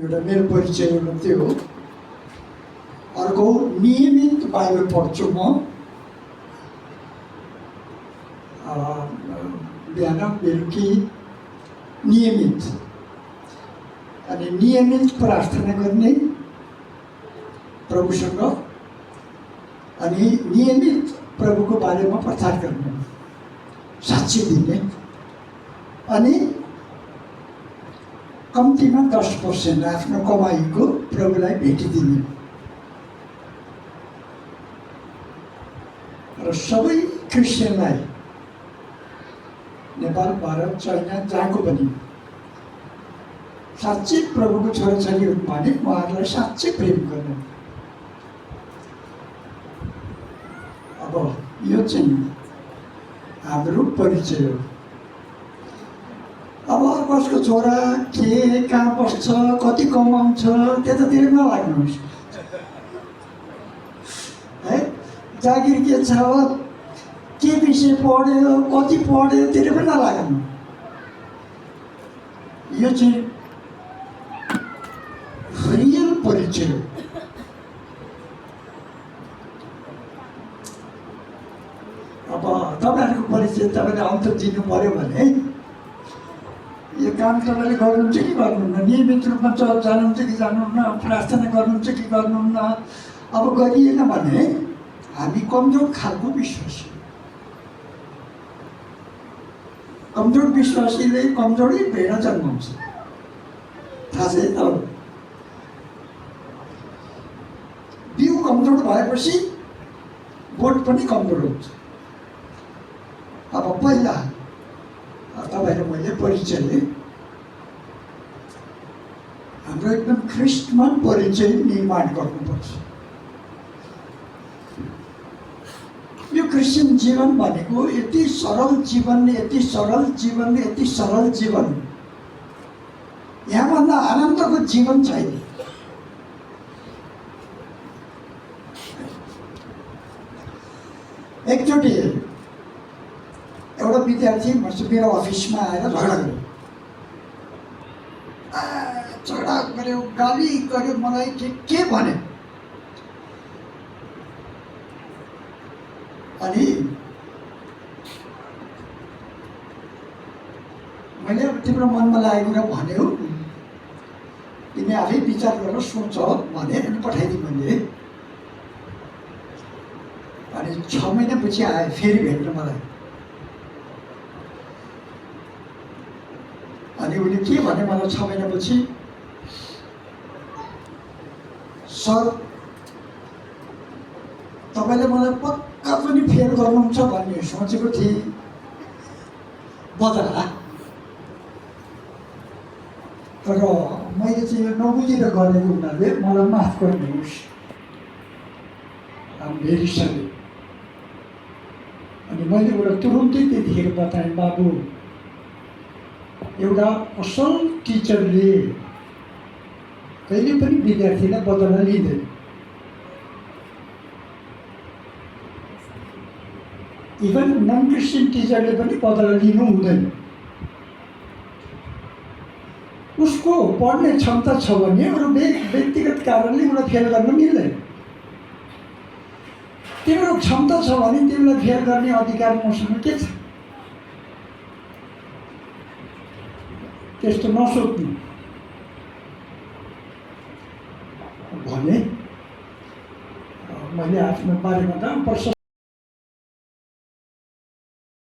एउटा मेरो परिचय एउटा त्यो हो। अर्को नियमित बाइबल पढ्छु म। बिहान बेलुकी नियमित। अनि नियमित प्रार्थना गर्ने प्रभुसँग, अनि नियमित प्रभुको बारेमा प्रचार गर्ने, साक्षी दिने, अनि कम्तीमा 10% आफ्नो कमाइको प्रभुलाई भेटिदिने। र सबै क्रिस्चियनलाई नेपाल, भारत, चाइना जहाँको पनि साँच्चै प्रभुको छोराछोरी हुन् भने उहाँहरूलाई साँच्चै प्रेम गर्ने। अब यो चाहिँ हाम्रो परिचय हो। अब कसको छोरा के कहाँ बस्छ, कति कमाउँछ, त्यतातिर नलाग्नुहोस् है। जागिर के छ, के विषय पढ्यो, कति पढ्यो, त्यो पनि नलाग्नु। यो चाहिँ रियल परिचय हो। अब तपाईँहरूको परिचय तपाईँले अन्त दिनु पर्यो भने यो काम तपाईँले गर्नुहुन्छ कि गर्नुहुन्न, नियमित रूपमा चर्च जानुहुन्छ कि जानुहुन्न, प्रार्थना गर्नुहुन्छ कि गर्नुहुन्न। अब गरिएन भने हामी कमजोर खालको विश्वासी। कमजोर विश्वासीले कमजोरै भेडा जन्माउँछ, थाहा छ त। बिउ कमजोर भएपछि बोट पनि कमजोर हुन्छ। अब पहिला तपाईँहरू मैले परिचय, हाम्रो एकदम ख्रिस्टमान परिचय निर्माण गर्नुपर्छ। यो क्रिस्चियन जीवन भनेको यति सरल जीवन, यति सरल जीवन, यति सरल जीवन, यहाँभन्दा आनन्दको जीवन छैन। एकचोटि एउटा विद्यार्थी मेरो अफिसमा आएर झगडा गर्यो। झगडा गर्यो, गाली गर्यो, मलाई के भन्यो। अनि मैले अब तिम्रो मनमा लागेको कुरा भन्यो, तिमी आफै विचार गरेर सोच भने अनि पठाइदिएँ मैले। अनि 6 महिनापछि आयो फेरि भेट्न मलाई। अनि उसले के भने मलाई 6 महिनापछि, सर तपाईँले मलाई पक्का पनि फेल गर्नुहुन्छ भन्ने सोचेको थिएँ, बदला। तर मैले चाहिँ यो नबुझेर गरेको हुनाले मलाई माफ गरिदिनुहोस्, भेरी सरी। अनि मैले उसलाई तुरुन्तै त्यतिखेर बताएँ, बाबु एउटा असल टिचरले कहिले पनि विद्यार्थीलाई बदला लिँदैन। इभन नन क्रिस्चियन टिचरले पनि बदला लिनु हुँदैन। उसको पढ्ने क्षमता छ भने अरू व्यक्तिगत कारणले उसलाई फेल गर्न मिल्दैन। तिम्रो क्षमता छ भने तिमीलाई फेल गर्ने अधिकार मसँग के छ? त्यस्तो नसोच्नु भने मैले आफ्नो बारेमा त